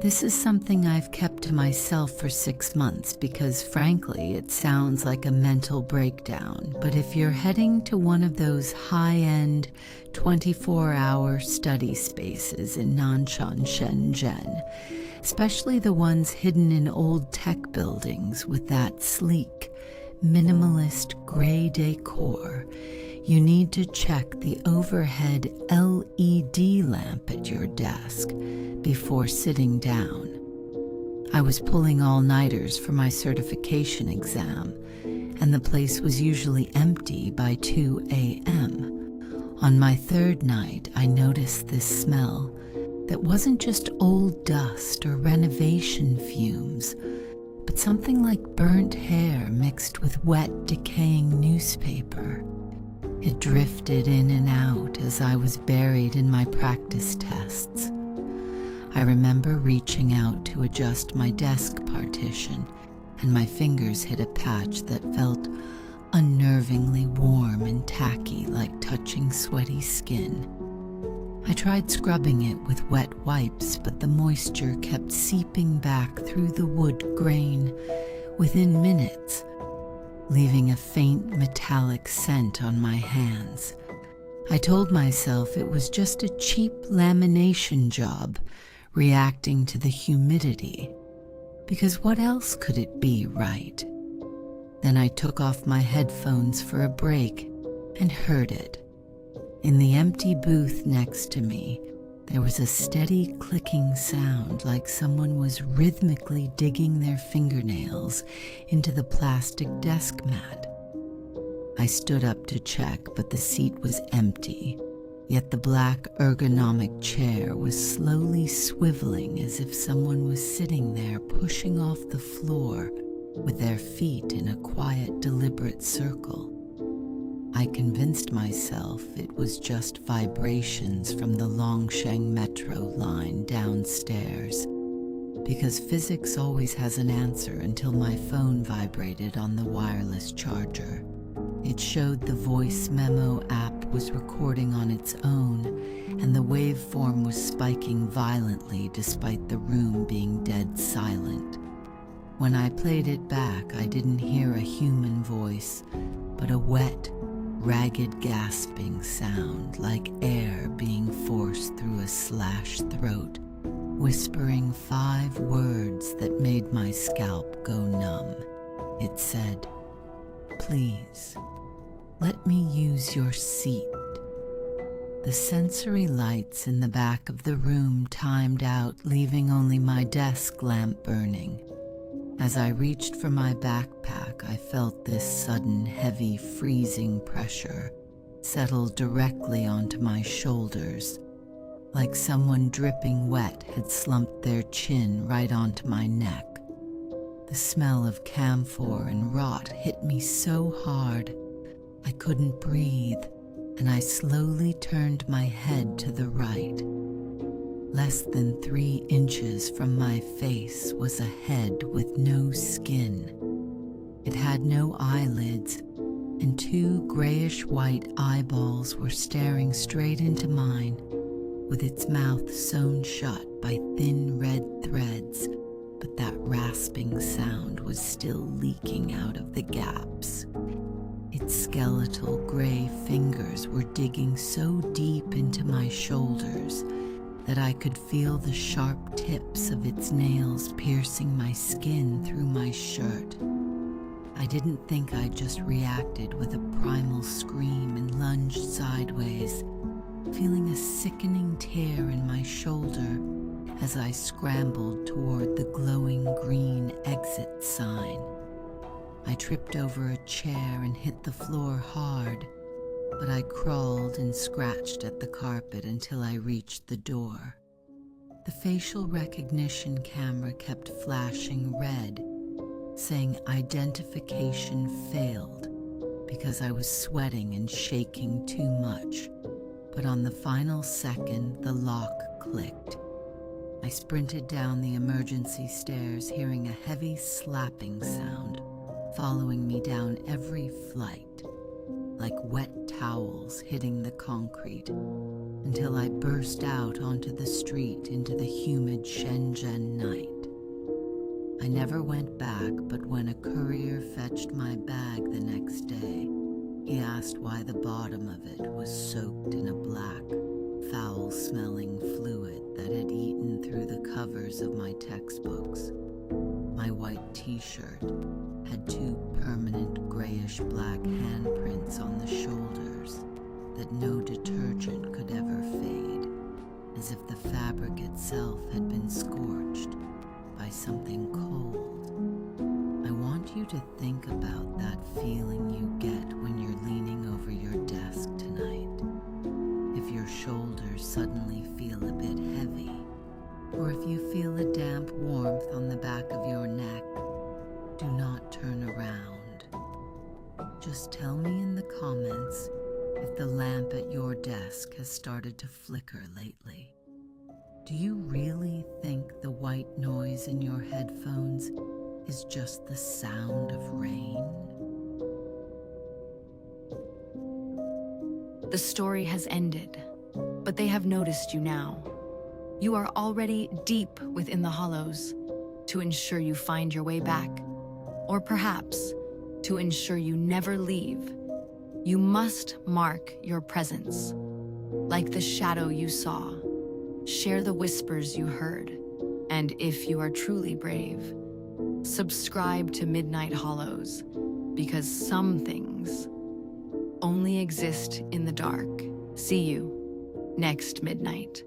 This is something I've kept to myself for 6 months because, frankly, it sounds like a mental breakdown. But if you're heading to one of those high-end 24-hour study spaces in Nanshan, Shenzhen, especially the ones hidden in old tech buildings with that sleek, minimalist gray decor, you need to check the overhead LED lamp at your desk before sitting down. I was pulling all-nighters for my certification exam, and the place was usually empty by 2 a.m. On my third night, I noticed this smell that wasn't just old dust or renovation fumes, but something like burnt hair mixed with wet, decaying newspaper. It drifted in and out as I was buried in my practice tests. I remember reaching out to adjust my desk partition, and my fingers hit a patch that felt unnervingly warm and tacky, like touching sweaty skin. I tried scrubbing it with wet wipes, but the moisture kept seeping back through the wood grain within minutes, leaving a faint metallic scent on my hands. I told myself it was just a cheap lamination job reacting to the humidity, because what else could it be, right? Then I took off my headphones for a break and heard it. In the empty booth next to me, there was a steady clicking sound like someone was rhythmically digging their fingernails into the plastic desk mat. I stood up to check, but the seat was empty, yet the black ergonomic chair was slowly swiveling as if someone was sitting there pushing off the floor with their feet in a quiet, deliberate circle. I convinced myself it was just vibrations from the Nanshan metro line downstairs, because physics always has an answer until my phone vibrated on the wireless charger. It showed the voice memo app was recording on its own, and the waveform was spiking violently despite the room being dead silent. When I played it back, I didn't hear a human voice, but a wet, ragged gasping sound like air being forced through a slashed throat, whispering 5 words that made my scalp go numb. It said, "Please, let me use your seat." The sensory lights in the back of the room timed out, leaving only my desk lamp burning. As I reached for my backpack, I felt this sudden, heavy, freezing pressure settle directly onto my shoulders, like someone dripping wet had slumped their chin right onto my neck. The smell of camphor and rot hit me so hard I couldn't breathe, and I slowly turned my head to the right. Less than 3 inches from my face was a head with no skin. It had no eyelids, and 2 grayish-white eyeballs were staring straight into mine, with its mouth sewn shut by thin red threads, but that rasping sound was still leaking out of the gaps. Its skeletal gray fingers were digging so deep into my shoulders that I could feel the sharp tips of its nails piercing my skin through my shirt. I didn't think I'd just reacted with a primal scream and lunged sideways, feeling a sickening tear in my shoulder as I scrambled toward the glowing green exit sign. I tripped over a chair and hit the floor hard, but I crawled and scratched at the carpet until I reached the door. The facial recognition camera kept flashing red, saying identification failed because I was sweating and shaking too much. But on the final second, the lock clicked. I sprinted down the emergency stairs, hearing a heavy slapping sound following me down every flight. like wet towels hitting the concrete, until I burst out onto the street into the humid Shenzhen night. I never went back, but when a courier fetched my bag the next day, he asked why the bottom of it was soaked in a black, foul-smelling fluid that had eaten through the covers of my textbooks. My white t-shirt had 2 permanent grayish-black handprints on the shoulders that no detergent could ever fade, as if the fabric itself had been scorched by something cold. I want you to think about that feeling you get when you're leaning over your desk tonight. If your shoulders suddenly feel a bit heavy, or if you feel a damp warmth on the back of your neck, do not turn around. Just tell me in the comments if the lamp at your desk has started to flicker lately. Do you really think the white noise in your headphones is just the sound of rain? The story has ended, but they have noticed you now. You are already deep within the hollows. To ensure you find your way back, or perhaps to ensure you never leave, you must mark your presence. Like the shadow you saw, share the whispers you heard, and if you are truly brave, subscribe to Midnight Hollows, because some things only exist in the dark. See you next midnight.